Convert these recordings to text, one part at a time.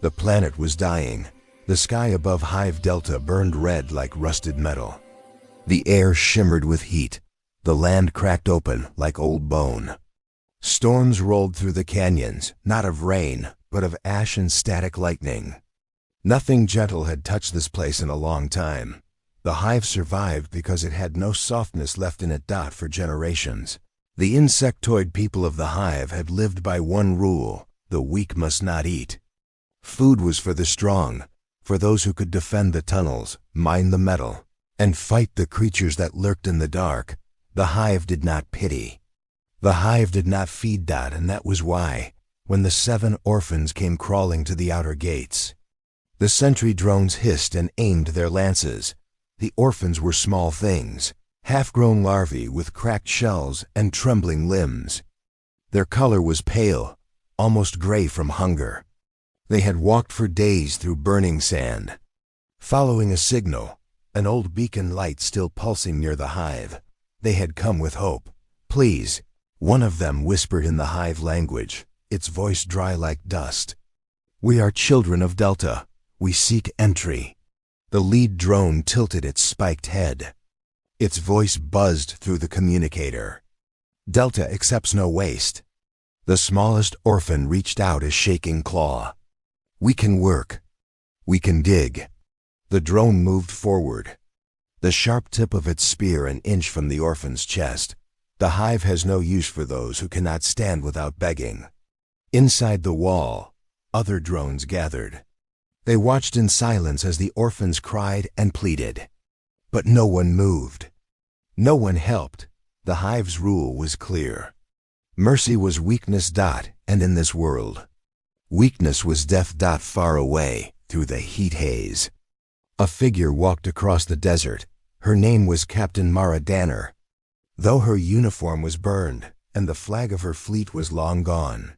The planet was dying. The sky above Hive Delta burned red like rusted metal. The air shimmered with heat. The land cracked open like old bone. Storms rolled through the canyons, not of rain, but of ash and static lightning. Nothing gentle had touched this place in a long time. The hive survived because it had no softness left in it. For generations. The insectoid people of the hive had lived by one rule: the weak must not eat. Food was for the strong, for those who could defend the tunnels, mine the metal, and fight the creatures that lurked in the dark. The hive did not pity. The hive did not feed. And that was why, when the 7 orphans came crawling to the outer gates, the sentry drones hissed and aimed their lances. The orphans were small things, half-grown larvae with cracked shells and trembling limbs. Their color was pale, almost gray from hunger. They had walked for days through burning sand, following a signal, an old beacon light still pulsing near the hive. They had come with hope. "Please," one of them whispered in the hive language, its voice dry like dust. "We are children of Delta. We seek entry." The lead drone tilted its spiked head. Its voice buzzed through the communicator. "Delta accepts no waste." The smallest orphan reached out a shaking claw. "We can work. We can dig." The drone moved forward, the sharp tip of its spear an inch from the orphan's chest. The hive has no use for those who cannot stand without begging. Inside the wall, other drones gathered. They watched in silence as the orphans cried and pleaded. But no one moved. No one helped. The hive's rule was clear. Mercy was weakness. And in this world, weakness was death. Far away, through the heat haze, a figure walked across the desert. Her name was Captain Mara Danner. Though her uniform was burned, and the flag of her fleet was long gone.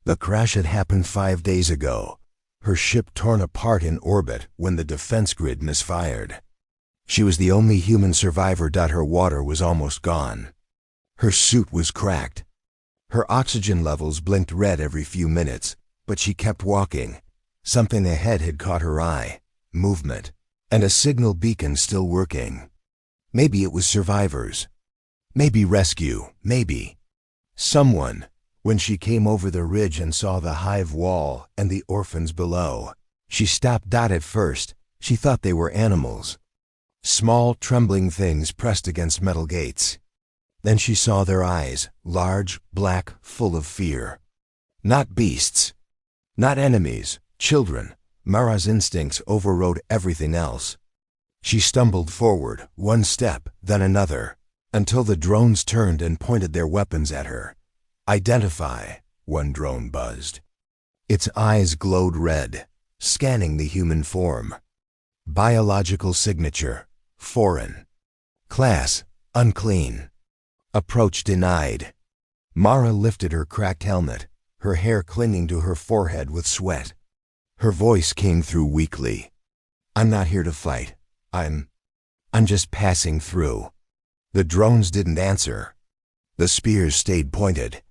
The crash had happened 5 days ago. Her ship torn apart in orbit when the defense grid misfired. She was the only human survivor. Her water was almost gone. Her suit was cracked. Her oxygen levels blinked red every few minutes, but she kept walking. Something ahead had caught her eye: movement, and a signal beacon still working. Maybe it was survivors. Maybe rescue. Maybe someone. When she came over the ridge and saw the hive wall and the orphans below, she stopped. At first, she thought they were animals. Small, trembling things pressed against metal gates. Then she saw their eyes, large, black, full of fear. Not beasts. Not enemies. Children. Mara's instincts overrode everything else. She stumbled forward, one step, then another, until the drones turned and pointed their weapons at her. "Identify," one drone buzzed. Its eyes glowed red, scanning the human form. Biological signature: foreign. Class: unclean. Approach denied. Mara lifted her cracked helmet, her hair clinging to her forehead with sweat. Her voice came through weakly. "I'm not here to fight. I'm just passing through." The drones didn't answer. The spears stayed pointed.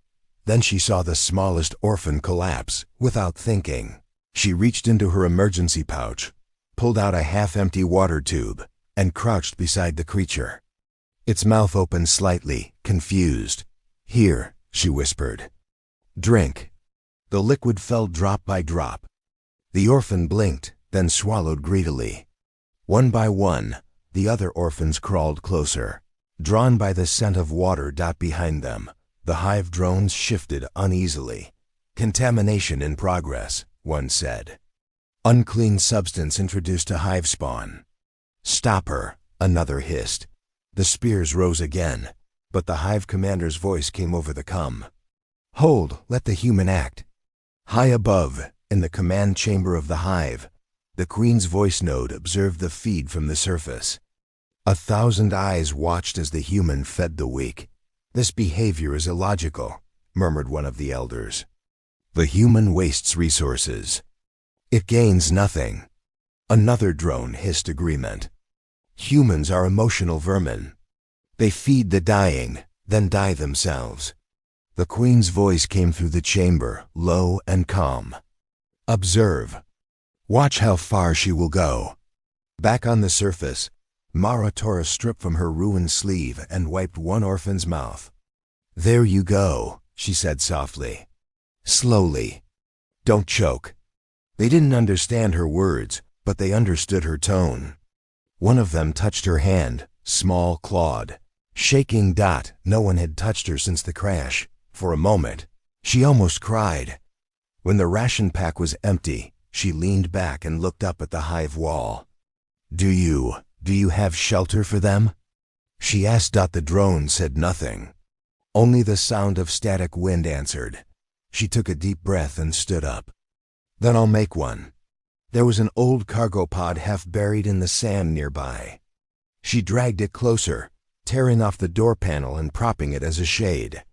Then she saw the smallest orphan collapse, without thinking. She reached into her emergency pouch, pulled out a half-empty water tube, and crouched beside the creature. Its mouth opened slightly, confused. "Here," she whispered. "Drink." The liquid fell drop by drop. The orphan blinked, then swallowed greedily. One by one, the other orphans crawled closer, drawn by the scent of water. Behind them, the hive drones shifted uneasily. "Contamination in progress," one said. "Unclean substance introduced to hive spawn." "Stop her," another hissed. The spears rose again, but the hive commander's voice came over the cum. "Hold, let the human act." High above, in the command chamber of the hive, the queen's voice node observed the feed from the surface. 1,000 eyes watched as the human fed the weak. "This behavior is illogical," murmured one of the elders. "The human wastes resources. It gains nothing." Another drone hissed agreement. "Humans are emotional vermin. They feed the dying, then die themselves." The queen's voice came through the chamber, low and calm. Observe. Watch how far she will go. Back on the surface, Mara tore a strip from her ruined sleeve and wiped one orphan's mouth. "There you go," she said softly. "Slowly. Don't choke." They didn't understand her words, but they understood her tone. One of them touched her hand, small, clawed, shaking. No one had touched her since the crash. For a moment, she almost cried. When the ration pack was empty, she leaned back and looked up at the hive wall. Do you have shelter for them?" she asked. The drone said nothing. Only the sound of static wind answered. She took a deep breath and stood up. "Then I'll make one." There was an old cargo pod half buried in the sand nearby. She dragged it closer, tearing off the door panel and propping it as a shade.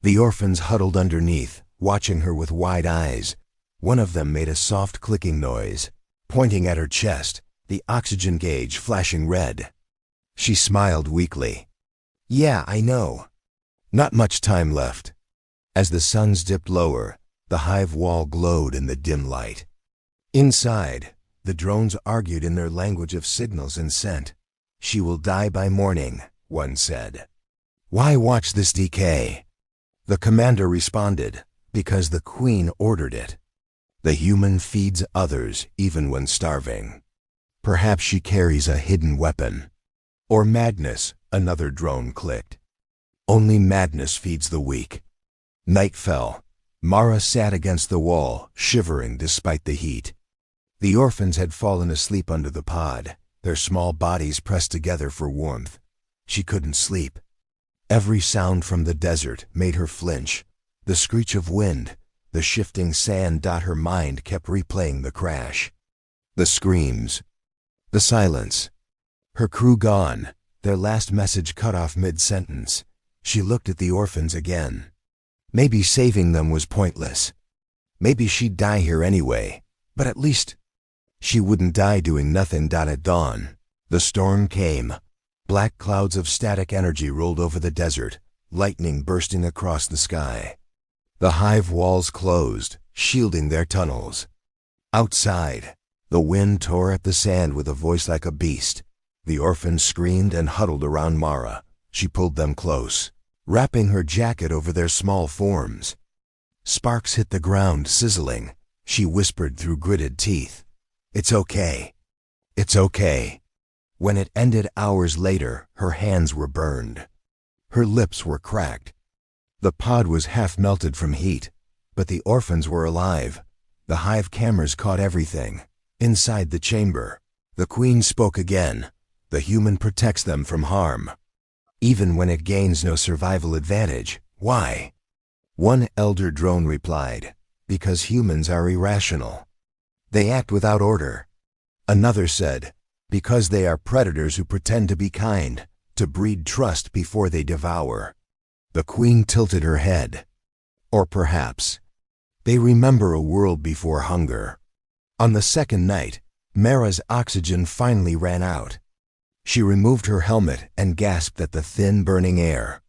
The orphans huddled underneath, watching her with wide eyes. One of them made a soft clicking noise, pointing at her chest, the oxygen gauge flashing red. She smiled weakly. "Yeah, I know." Not much time left. As the suns dipped lower, the hive wall glowed in the dim light. Inside, the drones argued in their language of signals and scent. "She will die by morning," one said. "Why watch this decay?" The commander responded, "Because the queen ordered it. The human feeds others even when starving. Perhaps she carries a hidden weapon." "Or madness," another drone clicked. "Only madness feeds the weak." Night fell. Mara sat against the wall, shivering despite the heat. The orphans had fallen asleep under the pod, their small bodies pressed together for warmth. She couldn't sleep. Every sound from the desert made her flinch. The screech of wind, the shifting sand. Her mind kept replaying the crash. The screams. The silence. Her crew gone, their last message cut off mid-sentence. She looked at the orphans again. Maybe saving them was pointless. Maybe she'd die here anyway, but at least she wouldn't die doing nothing. At dawn, the storm came. Black clouds of static energy rolled over the desert, lightning bursting across the sky. The hive walls closed, shielding their tunnels. Outside, the wind tore at the sand with a voice like a beast. The orphans screamed and huddled around Mara. She pulled them close, wrapping her jacket over their small forms. Sparks hit the ground, sizzling. She whispered through gritted teeth, "It's okay. It's okay." When it ended hours later, her hands were burned. Her lips were cracked. The pod was half melted from heat, but the orphans were alive. The hive cameras caught everything. Inside the chamber, the queen spoke again. "The human protects them from harm, even when it gains no survival advantage." "Why?" One elder drone replied, "Because humans are irrational. They act without order." Another said, "Because they are predators who pretend to be kind, to breed trust before they devour." The queen tilted her head. Or perhaps they remember a world before hunger. On the second night, Mara's oxygen finally ran out. She removed her helmet and gasped at the thin, burning air.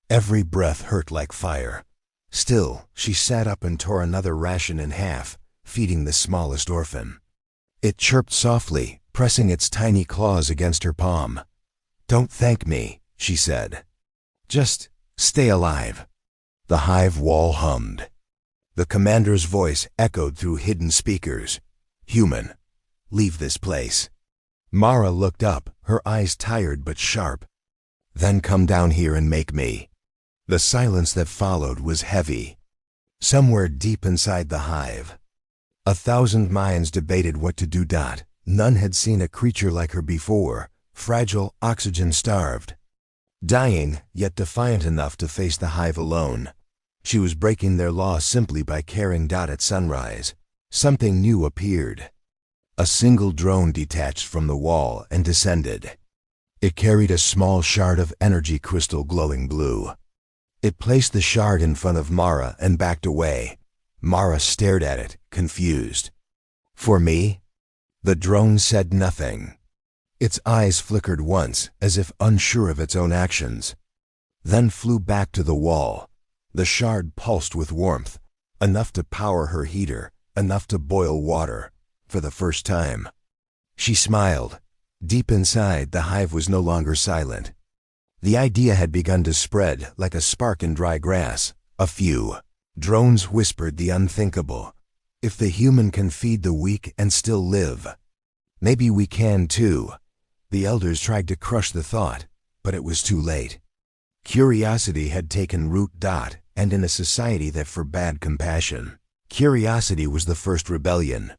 Every breath hurt like fire. Still, she sat up and tore another ration in half, feeding the smallest orphan. It chirped softly, pressing its tiny claws against her palm. "Don't thank me," she said. "Just stay alive." The hive wall hummed. The commander's voice echoed through hidden speakers. "Human, leave this place." Mara looked up, her eyes tired but sharp. "Then come down here and make me." The silence that followed was heavy. Somewhere deep inside the hive, 1,000 minds debated what to do. None had seen a creature like her before, fragile, oxygen-starved. Dying, yet defiant enough to face the hive alone. She was breaking their law simply by caring. At sunrise, something new appeared. A single drone detached from the wall and descended. It carried a small shard of energy crystal glowing blue. It placed the shard in front of Mara and backed away. Mara stared at it, confused. "For me?" The drone said nothing. Its eyes flickered once, as if unsure of its own actions, then flew back to the wall. The shard pulsed with warmth, enough to power her heater, enough to boil water, for the first time. She smiled. Deep inside, the hive was no longer silent. The idea had begun to spread like a spark in dry grass. A few drones whispered the unthinkable. If the human can feed the weak and still live, maybe we can too. The elders tried to crush the thought, but it was too late. Curiosity had taken root. And in a society that forbade compassion, curiosity was the first rebellion.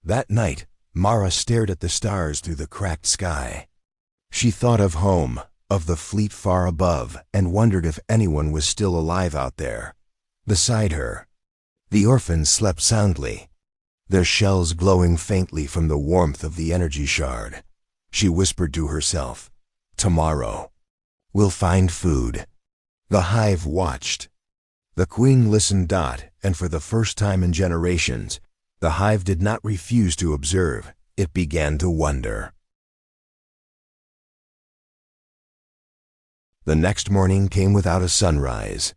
That night, Mara stared at the stars through the cracked sky. She thought of home, of the fleet far above, and wondered if anyone was still alive out there. Beside her, the orphans slept soundly, their shells glowing faintly from the warmth of the energy shard. She whispered to herself, "Tomorrow, we'll find food." The hive watched. The queen listened. And for the first time in generations, the hive did not refuse to observe. It began to wonder. The next morning came without a sunrise.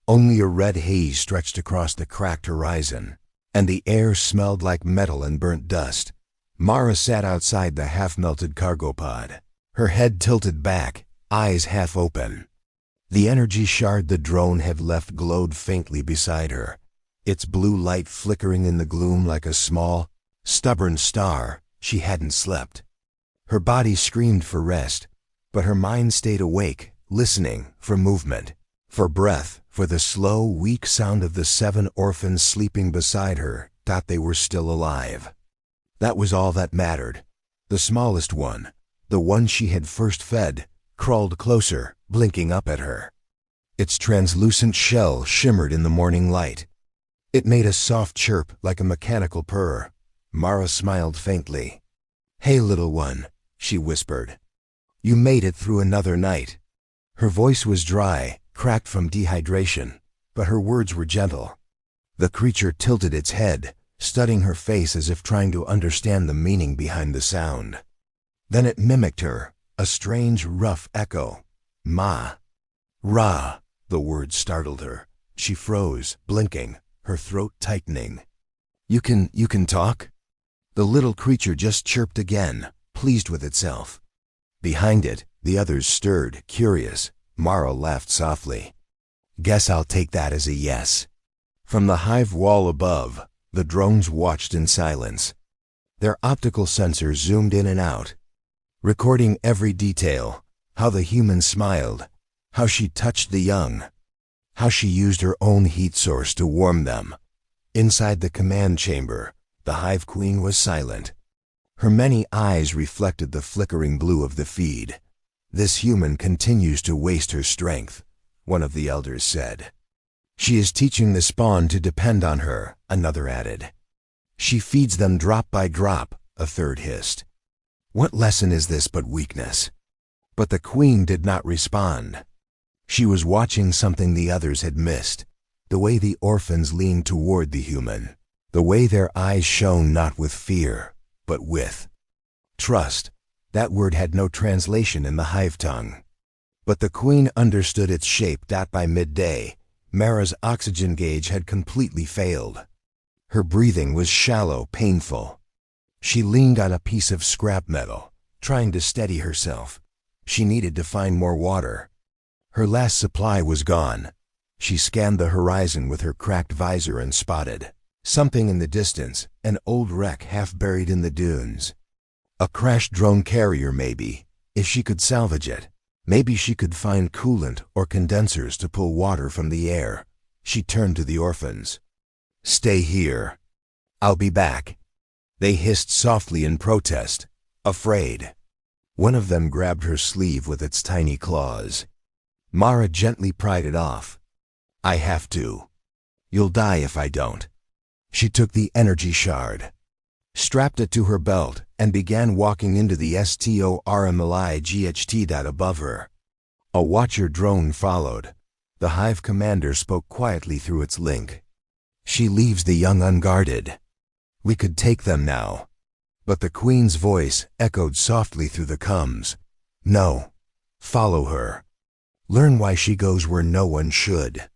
Only a red haze stretched across the cracked horizon, and the air smelled like metal and burnt dust. Mara sat outside the half-melted cargo pod, her head tilted back, eyes half open. The energy shard the drone had left glowed faintly beside her, its blue light flickering in the gloom like a small, stubborn star. She hadn't slept. Her body screamed for rest, but her mind stayed awake, listening for movement, for breath, for the slow, weak sound of the 7 orphans sleeping beside her. They were still alive. That was all that mattered. The smallest one, the one she had first fed, crawled closer, blinking up at her. Its translucent shell shimmered in the morning light. It made a soft chirp like a mechanical purr. Mara smiled faintly. "Hey, little one," she whispered. "You made it through another night." Her voice was dry, cracked from dehydration, but her words were gentle. The creature tilted its head, studying her face as if trying to understand the meaning behind the sound. Then it mimicked her, a strange, rough echo. "Ma." "Ra." The word startled her. She froze, blinking, her throat tightening. You can talk?" The little creature just chirped again, pleased with itself. Behind it, the others stirred, curious. Mara laughed softly. "Guess I'll take that as a yes." From the hive wall above, the drones watched in silence. Their optical sensors zoomed in and out, recording every detail: how the human smiled, how she touched the young, how she used her own heat source to warm them. Inside the command chamber, the hive queen was silent. Her many eyes reflected the flickering blue of the feed. "This human continues to waste her strength," one of the elders said. "She is teaching the spawn to depend on her," another added. "She feeds them drop by drop," a third hissed. "What lesson is this but weakness?" But the queen did not respond. She was watching something the others had missed, the way the orphans leaned toward the human, the way their eyes shone not with fear, but with trust. That word had no translation in the hive tongue. But the queen understood its shape. By midday, Mara's oxygen gauge had completely failed. Her breathing was shallow, painful. She leaned on a piece of scrap metal, trying to steady herself. She needed to find more water. Her last supply was gone. She scanned the horizon with her cracked visor and spotted something in the distance, an old wreck half buried in the dunes. A crashed drone carrier, maybe. If she could salvage it, maybe she could find coolant or condensers to pull water from the air. She turned to the orphans. "Stay here. I'll be back." They hissed softly in protest, afraid. One of them grabbed her sleeve with its tiny claws. Mara gently pried it off. "I have to. You'll die if I don't." She took the energy shard, strapped it to her belt, and began walking into the STORMLIGHT above her. A watcher drone followed. The hive commander spoke quietly through its link. "She leaves the young unguarded. We could take them now." But the queen's voice echoed softly through the comms. "No. Follow her. Learn why she goes where no one should."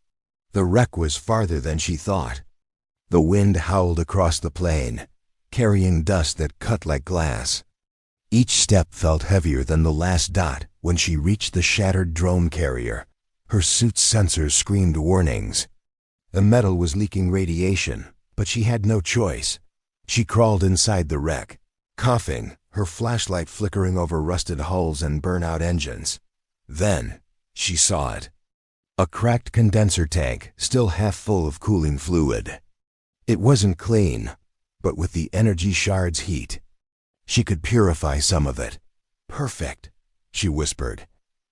The wreck was farther than she thought. The wind howled across the plain, carrying dust that cut like glass. Each step felt heavier than the last dot when she reached the shattered drone carrier. Her suit's sensors screamed warnings. The metal was leaking radiation, but she had no choice. She crawled inside the wreck, coughing, her flashlight flickering over rusted hulls and burnt-out engines. Then, she saw it. A cracked condenser tank, still half full of cooling fluid. It wasn't clean, but with the energy shard's heat, she could purify some of it. Perfect, she whispered.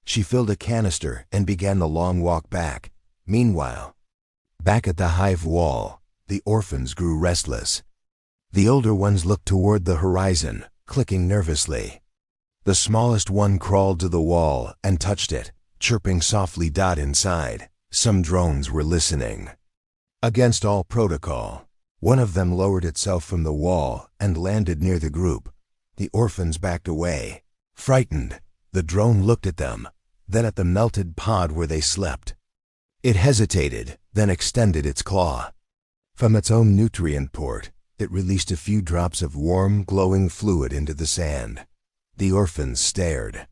She filled a canister and began the long walk back. Meanwhile, back at the hive wall, the orphans grew restless. The older ones looked toward the horizon, clicking nervously. The smallest one crawled to the wall and touched it, chirping softly. Inside, some drones were listening. Against all protocol, one of them lowered itself from the wall and landed near the group. The orphans backed away. Frightened, the drone looked at them, then at the melted pod where they slept. It hesitated, then extended its claw. From its own nutrient port, it released a few drops of warm, glowing fluid into the sand. The orphans stared.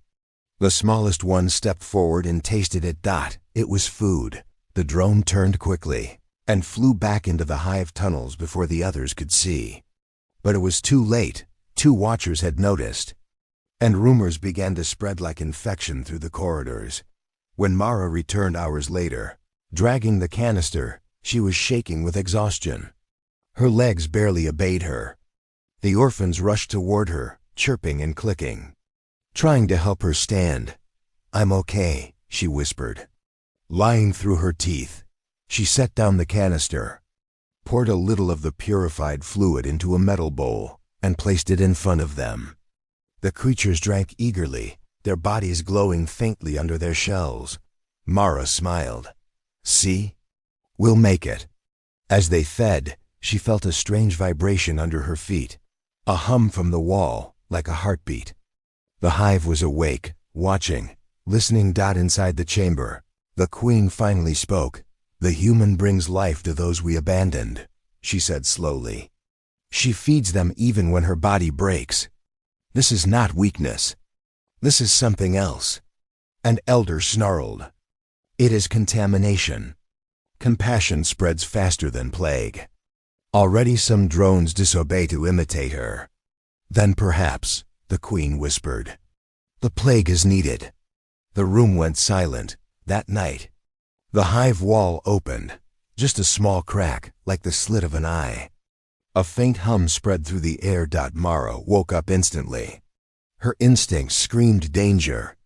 The smallest one stepped forward and tasted it. It was food. The drone turned quickly and flew back into the hive tunnels before the others could see. But it was too late. 2 watchers had noticed, and rumors began to spread like infection through the corridors. When Mara returned hours later, dragging the canister, she was shaking with exhaustion. Her legs barely obeyed her. The orphans rushed toward her, chirping and clicking, trying to help her stand. "I'm okay," she whispered. Lying through her teeth, she set down the canister, poured a little of the purified fluid into a metal bowl, and placed it in front of them. The creatures drank eagerly, their bodies glowing faintly under their shells. Mara smiled. "See? We'll make it." As they fed, she felt a strange vibration under her feet, a hum from the wall, like a heartbeat. The hive was awake, watching, listening. Inside the chamber, the queen finally spoke. "The human brings life to those we abandoned," she said slowly. "She feeds them even when her body breaks. This is not weakness. This is something else." An elder snarled. "It is contamination. Compassion spreads faster than plague. Already some drones disobey to imitate her." "Then perhaps," the queen whispered, "the plague is needed." The room went silent. That night, the hive wall opened, just a small crack, like the slit of an eye. A faint hum spread through the air. Mara woke up instantly. Her instincts screamed danger.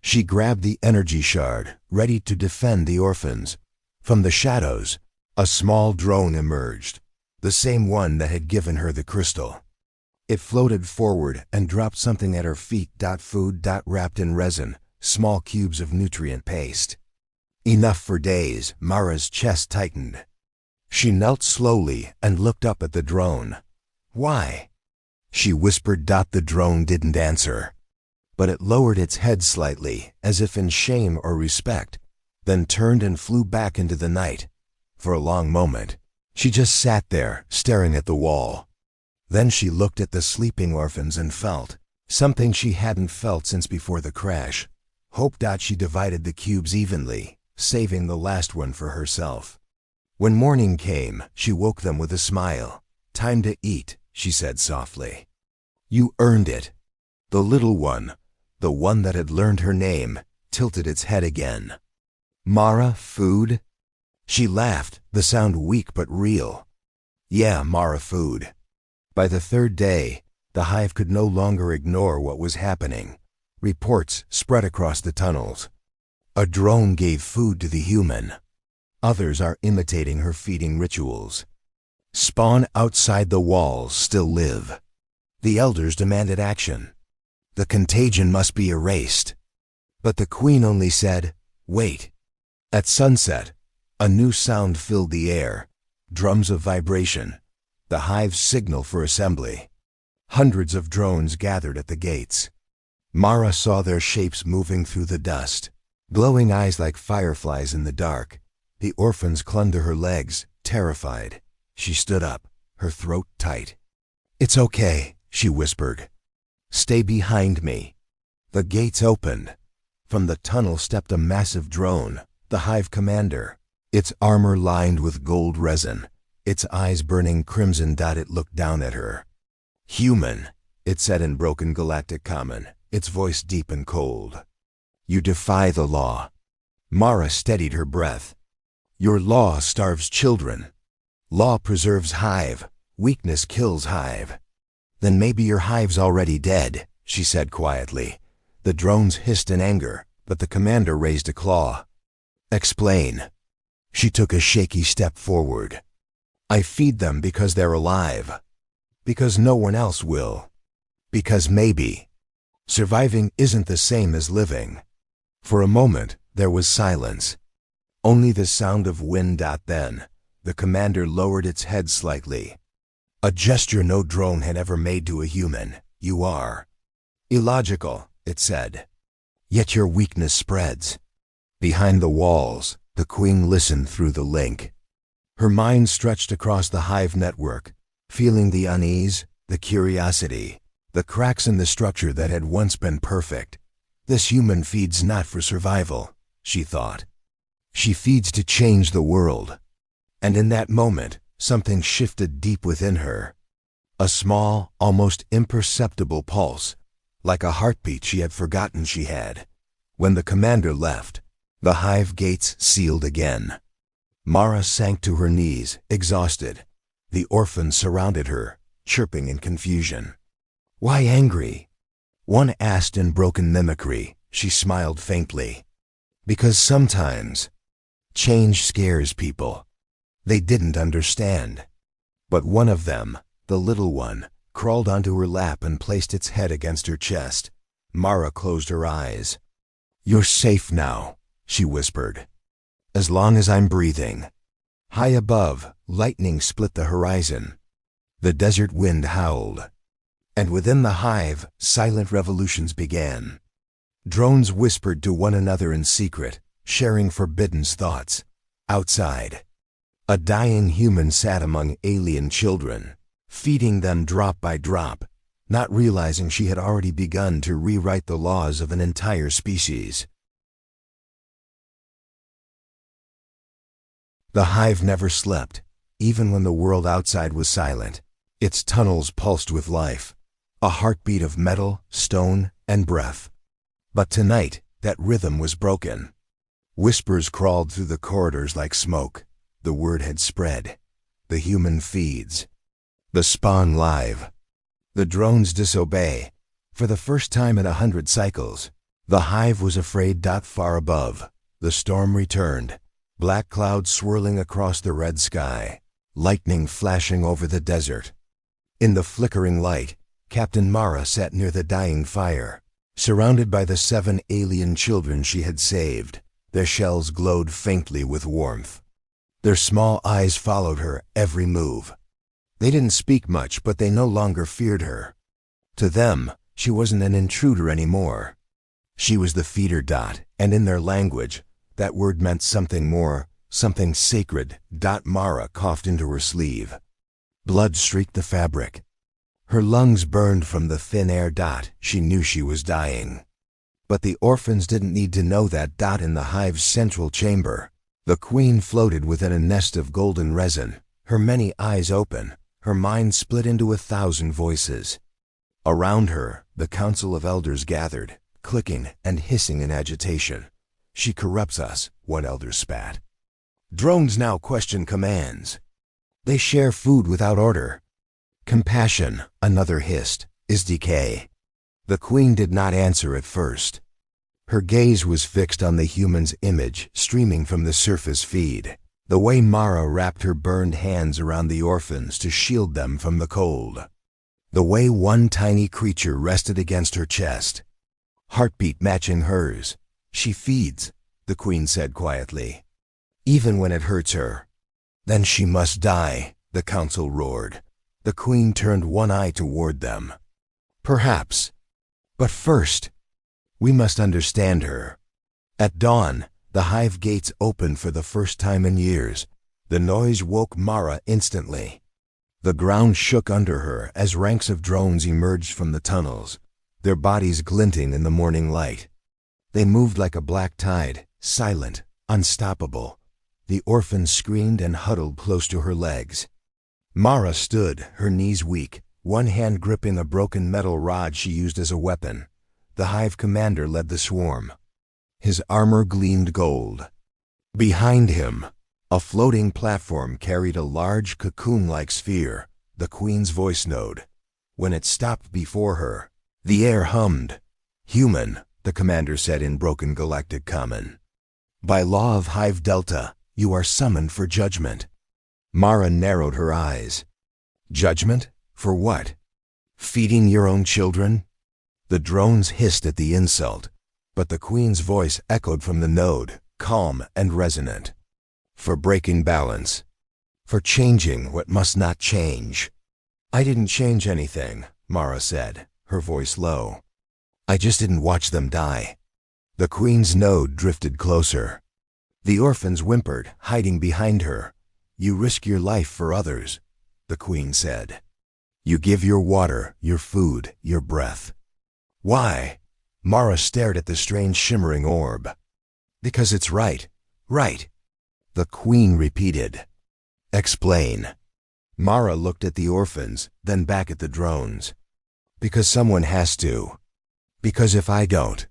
She grabbed the energy shard, ready to defend the orphans. From the shadows, a small drone emerged, the same one that had given her the crystal. It floated forward and dropped something at her feet. Food. Wrapped in resin, small cubes of nutrient paste. Enough for days. Mara's chest tightened. She knelt slowly and looked up at the drone. "Why?" she whispered. The drone didn't answer, but it lowered its head slightly, as if in shame or respect, then turned and flew back into the night. For a long moment, she just sat there, staring at the wall. Then she looked at the sleeping orphans and felt something she hadn't felt since before the crash. Hope. She divided the cubes evenly, saving the last one for herself. When morning came, she woke them with a smile. "Time to eat," she said softly. "You earned it." The little one, the one that had learned her name, tilted its head again. "Mara, food?" She laughed, the sound weak but real. "Yeah, Mara, food." By the 3rd day, the hive could no longer ignore what was happening. Reports spread across the tunnels. A drone gave food to the human. Others are imitating her feeding rituals. Spawn outside the walls still live. The elders demanded action. The contagion must be erased. But the queen only said, "Wait." At sunset, a new sound filled the air. Drums of vibration. The hive's signal for assembly. Hundreds of drones gathered at the gates. Mara saw their shapes moving through the dust, glowing eyes like fireflies in the dark. The orphans clung to her legs, terrified. She stood up, her throat tight. "It's okay," she whispered. "Stay behind me." The gates opened. From the tunnel stepped a massive drone, the hive commander, its armor lined with gold resin, its eyes burning crimson. It looked down at her. "Human," it said in broken galactic common, its voice deep and cold. "You defy the law." Mara steadied her breath. "Your law starves children. Law preserves hive. Weakness kills hive." "Then maybe your hive's already dead," she said quietly. The drones hissed in anger, but the commander raised a claw. "Explain." She took a shaky step forward. "I feed them because they're alive. Because no one else will. Because maybe surviving isn't the same as living." For a moment, there was silence. Only the sound of wind. Then, the commander lowered its head slightly. A gesture no drone had ever made to a human. "You are illogical," it said. "Yet your weakness spreads." Behind the walls, the queen listened through the link. Her mind stretched across the hive network, feeling the unease, the curiosity, the cracks in the structure that had once been perfect. "This human feeds not for survival," she thought. "She feeds to change the world." And in that moment, something shifted deep within her. A small, almost imperceptible pulse, like a heartbeat she had forgotten she had. When the commander left, the hive gates sealed again. Mara sank to her knees, exhausted. The orphans surrounded her, chirping in confusion. "Why angry?" one asked in broken mimicry. She smiled faintly. "Because sometimes change scares people." They didn't understand. But one of them, the little one, crawled onto her lap and placed its head against her chest. Mara closed her eyes. "You're safe now," she whispered. "As long as I'm breathing." High above, lightning split the horizon. The desert wind howled. And within the hive, silent revolutions began. Drones whispered to one another in secret, sharing forbidden thoughts. Outside, a dying human sat among alien children, feeding them drop by drop, not realizing she had already begun to rewrite the laws of an entire species. The hive never slept, even when the world outside was silent. Its tunnels pulsed with life, a heartbeat of metal, stone, and breath. But tonight, that rhythm was broken. Whispers crawled through the corridors like smoke. The word had spread. The human feeds. The spawn live. The drones disobey. For the first time in 100 cycles, the hive was afraid. Far above, the storm returned. Black clouds swirling across the red sky. Lightning flashing over the desert. In the flickering light, Captain Mara sat near the dying fire, surrounded by the 7 alien children she had saved. Their shells glowed faintly with warmth. Their small eyes followed her every move. They didn't speak much, but they no longer feared her. To them, she wasn't an intruder anymore. She was the feeder. And in their language, that word meant something more, something sacred. Mara coughed into her sleeve. Blood streaked the fabric. Her lungs burned from the thin air. She knew she was dying. But the orphans didn't need to know that. In the hive's central chamber, the queen floated within a nest of golden resin, her many eyes open, her mind split into 1,000 voices. Around her, the council of elders gathered, clicking and hissing in agitation. "She corrupts us," one elder spat. "Drones now question commands. They share food without order." "Compassion," another hissed, "is decay." The queen did not answer at first. Her gaze was fixed on the human's image streaming from the surface feed, the way Mara wrapped her burned hands around the orphans to shield them from the cold, the way one tiny creature rested against her chest, heartbeat matching hers. "She feeds," the queen said quietly, "even when it hurts her." "Then she must die," the council roared. The queen turned one eye toward them. "Perhaps. But first, we must understand her." At dawn, the hive gates opened for the first time in years. The noise woke Mara instantly. The ground shook under her as ranks of drones emerged from the tunnels, their bodies glinting in the morning light. They moved like a black tide, silent, unstoppable. The orphans screamed and huddled close to her legs. Mara stood, her knees weak, one hand gripping a broken metal rod she used as a weapon. The hive commander led the swarm. His armor gleamed gold. Behind him, a floating platform carried a large cocoon-like sphere, the queen's voice node. When it stopped before her, the air hummed. "Human," the commander said in broken galactic common. "By law of Hive Delta, you are summoned for judgment." Mara narrowed her eyes. "Judgment? For what? Feeding your own children?" The drones hissed at the insult, but the queen's voice echoed from the node, calm and resonant. "For breaking balance. For changing what must not change." "I didn't change anything," Mara said, her voice low. "I just didn't watch them die." The queen's node drifted closer. The orphans whimpered, hiding behind her. "You risk your life for others," the queen said. "You give your water, your food, your breath." "Why?" Mara stared at the strange shimmering orb. "Because it's right. Right," the queen repeated. "Explain." Mara looked at the orphans, then back at the drones. "Because someone has to. Because if I don't,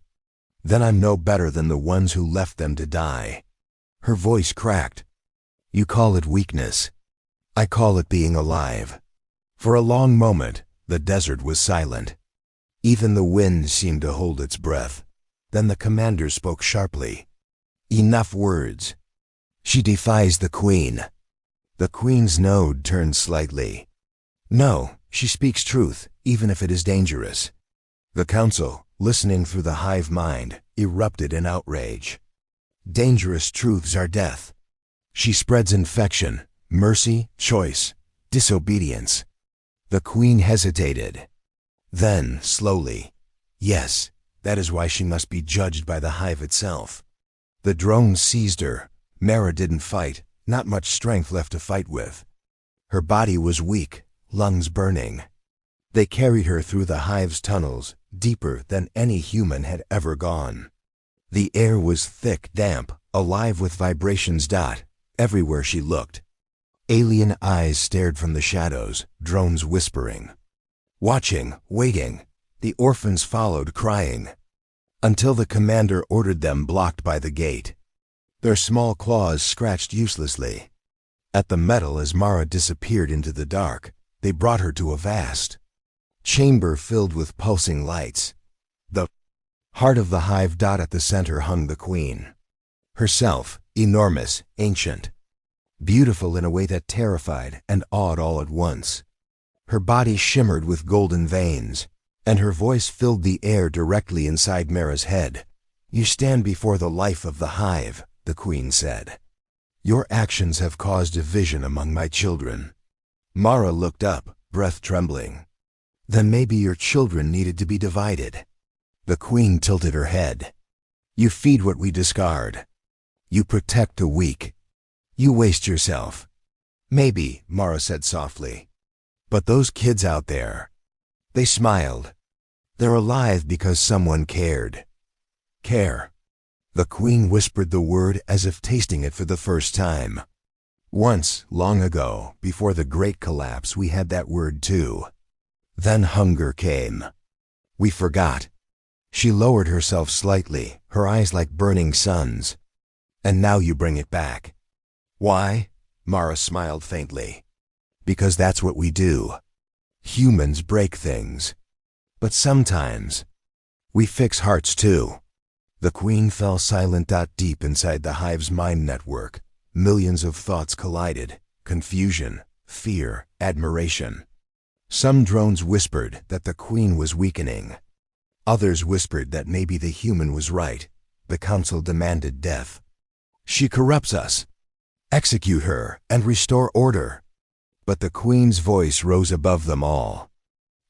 then I'm no better than the ones who left them to die." Her voice cracked. "You call it weakness. I call it being alive." For a long moment, the desert was silent. Even the wind seemed to hold its breath. Then the commander spoke sharply. "Enough words. She defies the queen." The queen's node turned slightly. "No, she speaks truth, even if it is dangerous." The council, listening through the hive mind, erupted in outrage. "Dangerous truths are death. She spreads infection, mercy, choice, disobedience." The queen hesitated. Then, slowly, "Yes, that is why she must be judged by the hive itself." The drones seized her. Mara didn't fight, not much strength left to fight with. Her body was weak, lungs burning. They carried her through the hive's tunnels, deeper than any human had ever gone. The air was thick, damp, alive with vibrations. Everywhere she looked. Alien eyes stared from the shadows, drones whispering. Watching, waiting, the orphans followed, crying, until the commander ordered them blocked by the gate. Their small claws scratched uselessly. At the metal as Mara disappeared into the dark, they brought her to a vast chamber filled with pulsing lights. The heart of the hive. At the center hung the queen. Herself, enormous, ancient, beautiful in a way that terrified and awed all at once. Her body shimmered with golden veins, and her voice filled the air directly inside Mara's head. "You stand before the life of the hive," the queen said. "Your actions have caused division among my children." Mara looked up, breath trembling. "Then maybe your children needed to be divided." The queen tilted her head. "You feed what we discard. You protect the weak. You waste yourself." "Maybe," Mara said softly. "But those kids out there," they smiled. "They're alive because someone cared." Care. The queen whispered the word as if tasting it for the first time. "Once, long ago, before the great collapse, we had that word too. Then hunger came. We forgot." She lowered herself slightly, her eyes like burning suns. "And now you bring it back." "Why?" Mara smiled faintly. "Because that's what we do. Humans break things. But sometimes we fix hearts too." The queen fell silent. Deep inside the hive's mind network, millions of thoughts collided. Confusion, fear, admiration. Some drones whispered that the queen was weakening. Others whispered that maybe the human was right. The council demanded death. "She corrupts us. Execute her and restore order." But the queen's voice rose above them all.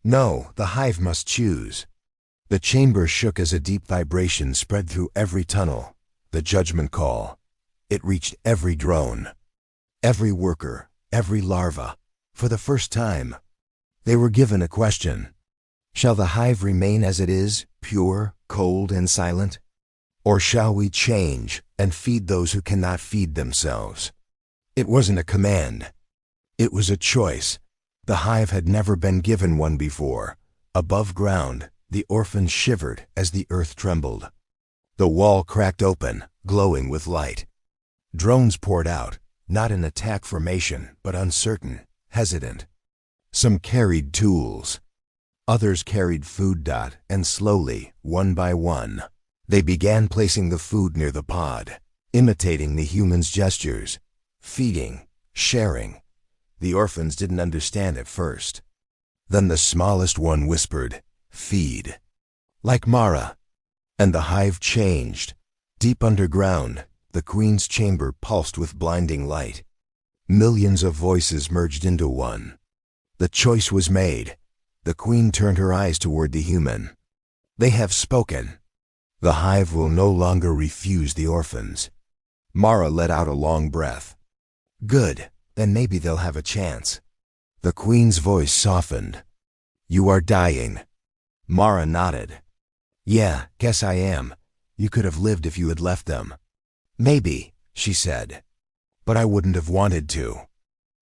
"No, the hive must choose." The chamber shook as a deep vibration spread through every tunnel. The judgment call. It reached every drone. Every worker, every larva, for the first time, they were given a question. Shall the hive remain as it is, pure, cold, and silent? Or shall we change and feed those who cannot feed themselves? It wasn't a command. It was a choice. The hive had never been given one before. Above ground, the orphans shivered as the earth trembled. The wall cracked open, glowing with light. Drones poured out, not in attack formation, but uncertain, hesitant. Some carried tools. Others carried food. And slowly, one by one, they began placing the food near the pod, imitating the humans' gestures, feeding, sharing. The orphans didn't understand at first. Then the smallest one whispered, "Feed." Like Mara. And the hive changed. Deep underground, the queen's chamber pulsed with blinding light. Millions of voices merged into one. The choice was made. The queen turned her eyes toward the human. They have spoken. The hive will no longer refuse the orphans. Mara let out a long breath. Good, then maybe they'll have a chance. The queen's voice softened. You are dying. Mara nodded. Yeah, guess I am. You could have lived if you had left them. Maybe, she said. But I wouldn't have wanted to.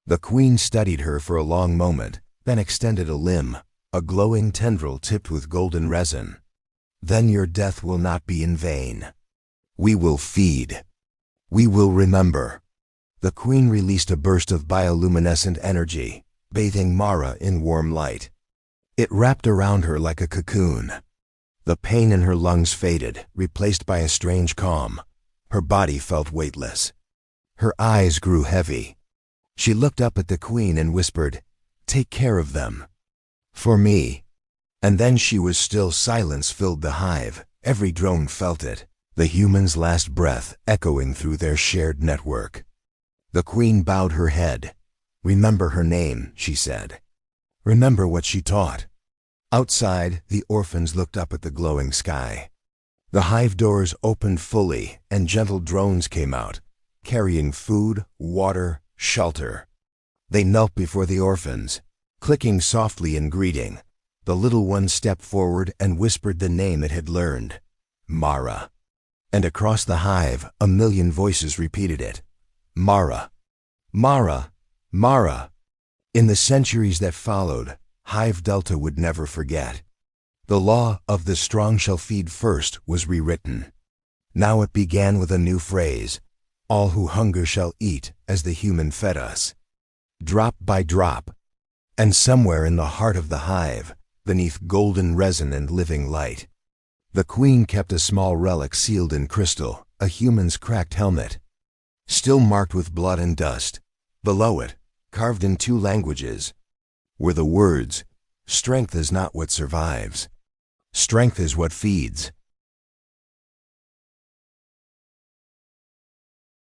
The queen studied her for a long moment, then extended a limb, a glowing tendril tipped with golden resin. Then your death will not be in vain. We will feed. We will remember. The queen released a burst of bioluminescent energy, bathing Mara in warm light. It wrapped around her like a cocoon. The pain in her lungs faded, replaced by a strange calm. Her body felt weightless. Her eyes grew heavy. She looked up at the queen and whispered, "Take care of them. For me." And then she was still. Silence filled the hive. Every drone felt it, the human's last breath echoing through their shared network. The queen bowed her head. Remember her name, she said. Remember what she taught. Outside, the orphans looked up at the glowing sky. The hive doors opened fully, and gentle drones came out, carrying food, water, shelter. They knelt before the orphans, clicking softly in greeting. The little one stepped forward and whispered the name it had learned, Mara. And across the hive, a million voices repeated it. Mara, Mara, Mara. In the centuries that followed, Hive Delta would never forget. The law of the strong shall feed first was rewritten. Now it began with a new phrase. All who hunger shall eat as the human fed us. Drop by drop. And somewhere in the heart of the hive, beneath golden resin and living light, the queen kept a small relic sealed in crystal, a human's cracked helmet. Still marked with blood and dust. Below it, carved in 2 languages, were the words, "Strength is not what survives. Strength is what feeds."